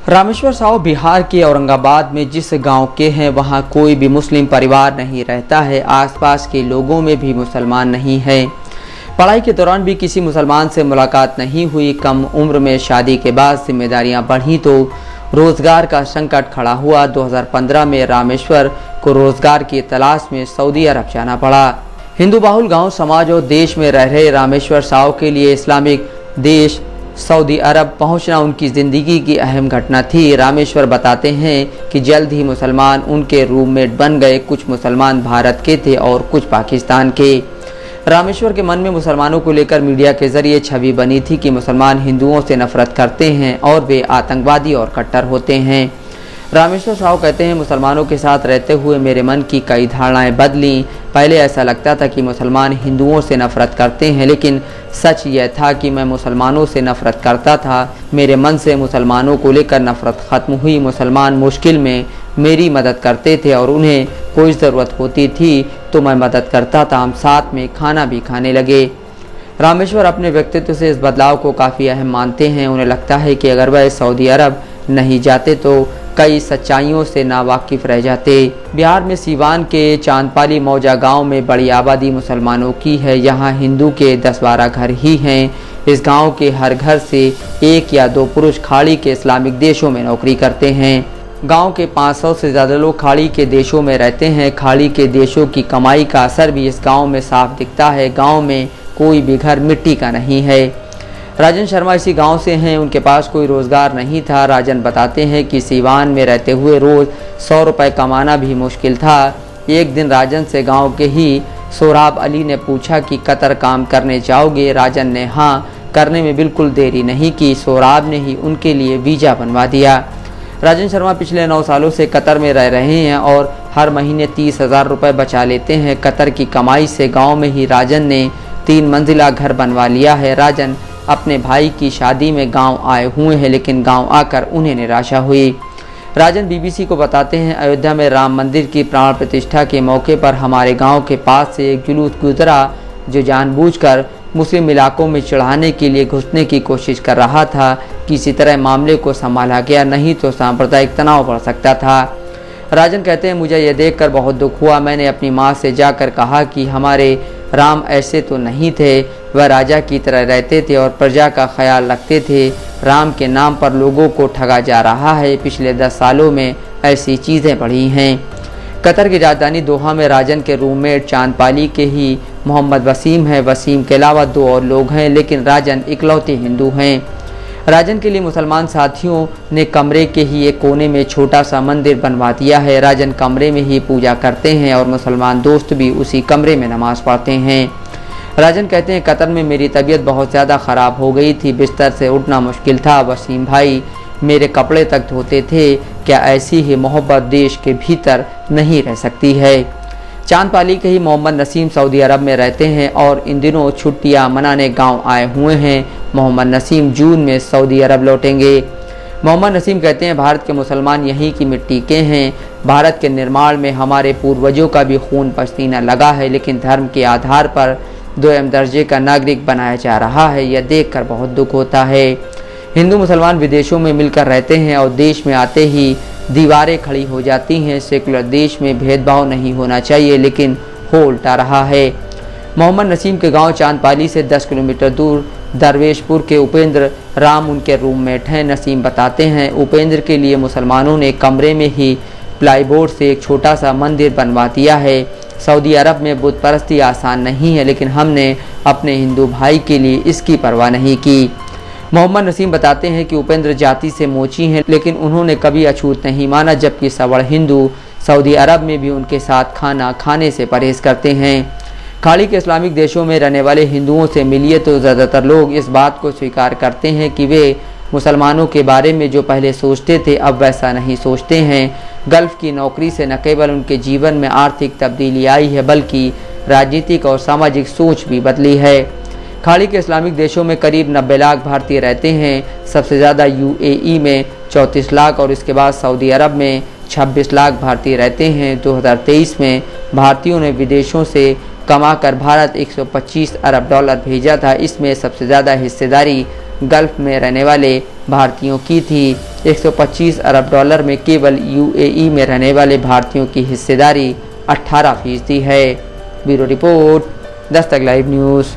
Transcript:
रामेश्वर साहू बिहार के औरंगाबाद में जिस गांव के हैं वहां कोई भी मुस्लिम परिवार नहीं रहता है। आसपास के लोगों में भी मुसलमान नहीं है। पढ़ाई के दौरान भी किसी मुसलमान से मुलाकात नहीं हुई। कम उम्र में शादी के बाद जिम्मेदारियां बढ़ी तो रोजगार का संकट खड़ा हुआ। 2015 में रामेश्वर को रोजगार की तलाश में सऊदी अरब जाना पड़ा। हिंदू बाहुल गाँव समाज और देश में रह रहे रामेश्वर साहू के लिए इस्लामिक देश सऊदी अरब पहुंचना उनकी ज़िंदगी की अहम घटना थी। रामेश्वर बताते हैं कि जल्द ही मुसलमान उनके रूममेट बन गए। कुछ मुसलमान भारत के थे और कुछ पाकिस्तान के। रामेश्वर के मन में मुसलमानों को लेकर मीडिया के जरिए छवि बनी थी कि मुसलमान हिंदुओं से नफरत करते हैं और वे आतंकवादी और कट्टर होते हैं। रामेश्वर साहू कहते हैं, मुसलमानों के साथ रहते हुए मेरे मन की कई धारणाएं बदलीं। पहले ऐसा लगता था कि मुसलमान हिंदुओं से नफरत करते हैं, लेकिन सच यह था कि मैं मुसलमानों से नफरत करता था। मेरे मन से मुसलमानों को लेकर नफरत ख़त्म हुई। मुसलमान मुश्किल में मेरी मदद करते थे और उन्हें कोई ज़रूरत होती थी तो मैं मदद करता था। हम साथ में खाना भी खाने लगे। रामेश्वर अपने व्यक्तित्व से इस बदलाव को काफ़ी अहम मानते हैं। उन्हें लगता है कि अगर वह सऊदी अरब नहीं जाते तो कई सच्चाइयों से नावाकिफ रह जाते। बिहार में सीवान के चांदपाली मौजा गांव में बड़ी आबादी मुसलमानों की है। यहां हिंदू के 10-12 घर ही हैं। इस गांव के हर घर से 1 या 2 पुरुष खाड़ी के इस्लामिक देशों में नौकरी करते हैं। गांव के 500 से ज़्यादा लोग खाड़ी के देशों में रहते हैं। खाड़ी के देशों की कमाई का असर भी इस गाँव में साफ दिखता है। गाँव में कोई भी घर मिट्टी का नहीं है। राजन शर्मा इसी गांव से हैं। उनके पास कोई रोज़गार नहीं था। राजन बताते हैं कि सीवान में रहते हुए रोज़ 100 रुपये कमाना भी मुश्किल था। एक दिन राजन से गांव के ही सोहराब अली ने पूछा कि कतर काम करने जाओगे? राजन ने हाँ करने में बिल्कुल देरी नहीं की। सोहराब ने ही उनके लिए वीज़ा बनवा दिया। राजन शर्मा पिछले 9 सालों से कतर में रह रहे हैं और हर महीने 30,000 रुपये बचा लेते हैं। कतर की कमाई से गाँव में ही राजन ने 3 मंजिला घर बनवा लिया है। राजन अपने भाई की शादी में गांव आए हुए हैं, लेकिन गांव आकर उन्हें निराशा हुई। राजन बीबीसी को बताते हैं, अयोध्या में राम मंदिर की प्राण प्रतिष्ठा के मौके पर हमारे गांव के पास से एक जुलूस गुजरा जो जानबूझकर मुस्लिम इलाकों में चढ़ाने के लिए घुसने की कोशिश कर रहा था। किसी तरह मामले को संभाला गया, नहीं तो सांप्रदायिक तनाव बढ़ सकता था। राजन कहते हैं, मुझे यह देखकर बहुत दुख हुआ। मैंने अपनी माँ से जाकर कहा कि हमारे राम ऐसे तो नहीं थे। वह राजा की तरह रहते थे और प्रजा का ख्याल रखते थे। राम के नाम पर लोगों को ठगा जा रहा है। पिछले 10 सालों में ऐसी चीज़ें बढ़ी हैं। कतर की राजधानी दोहा में राजन के रूममेट चांदपाली के ही मोहम्मद वसीम है। वसीम के अलावा 2 और लोग हैं, लेकिन राजन इकलौते हिंदू हैं। राजन के लिए मुसलमान साथियों ने कमरे के ही एक कोने में छोटा सा मंदिर बनवा दिया है। राजन कमरे में ही पूजा करते हैं और मुसलमान दोस्त भी उसी कमरे में नमाज पढ़ते हैं। राजन कहते हैं, कतर में मेरी तबीयत बहुत ज़्यादा ख़राब हो गई थी। बिस्तर से उठना मुश्किल था। वसीम भाई मेरे कपड़े तक धोते थे। क्या ऐसी ही मोहब्बत देश के भीतर नहीं रह सकती है? चांदपाली के ही मोहम्मद नसीम सऊदी अरब में रहते हैं और इन दिनों छुट्टियां मनाने गांव आए हुए हैं। मोहम्मद नसीम जून में सऊदी अरब लौटेंगे। मोहम्मद नसीम कहते हैं, भारत के मुसलमान यहीं की मिट्टी के हैं। भारत के निर्माण में हमारे पूर्वजों का भी खून पसीना लगा है, लेकिन धर्म के आधार पर 2 दर्जे का नागरिक बनाया जा रहा है। यह देखकर बहुत दुख होता है। हिंदू मुसलमान विदेशों में मिलकर रहते हैं और देश में आते ही दीवारें खड़ी हो जाती हैं। सेकुलर देश में भेदभाव नहीं होना चाहिए, लेकिन हो उल्टा रहा है। मोहम्मद नसीम के गांव चांदपाली से 10 किलोमीटर दूर दरवेशपुर के उपेंद्र राम उनके रूममेट हैं। नसीम बताते हैं, उपेंद्र के लिए मुसलमानों ने कमरे में ही प्लाईबोर्ड से एक छोटा सा मंदिर बनवा दिया है। सऊदी अरब में बुत परस्ती आसान नहीं है, लेकिन हमने अपने हिंदू भाई के लिए इसकी परवाह नहीं की। मोहम्मद नसीम बताते हैं कि उपेंद्र जाति से मोची हैं, लेकिन उन्होंने कभी अछूत नहीं माना, जबकि सवर्ण हिंदू सऊदी अरब में भी उनके साथ खाना खाने से परहेज करते हैं। खाड़ी के इस्लामिक देशों में रहने वाले हिंदुओं से मिलिए तो ज़्यादातर लोग इस बात को स्वीकार करते हैं कि वे मुसलमानों के बारे में जो पहले सोचते थे अब वैसा नहीं सोचते हैं। गल्फ़ की नौकरी से न केवल उनके जीवन में आर्थिक तब्दीली आई है, बल्कि राजनीतिक और सामाजिक सोच भी बदली है। खाड़ी के इस्लामिक देशों में करीब 90 लाख भारतीय रहते हैं। सबसे ज़्यादा यूएई में 34 लाख और इसके बाद सऊदी अरब में 26 लाख भारतीय रहते हैं। 2023 में भारतीयों ने विदेशों से कमाकर भारत 125 अरब डॉलर भेजा था। इसमें सबसे ज़्यादा हिस्सेदारी गल्फ़ में रहने वाले भारतीयों की थी। 125 अरब डॉलर में केवल यूएई में रहने वाले भारतीयों की हिस्सेदारी 18% है। Bureau report, Dastak live news.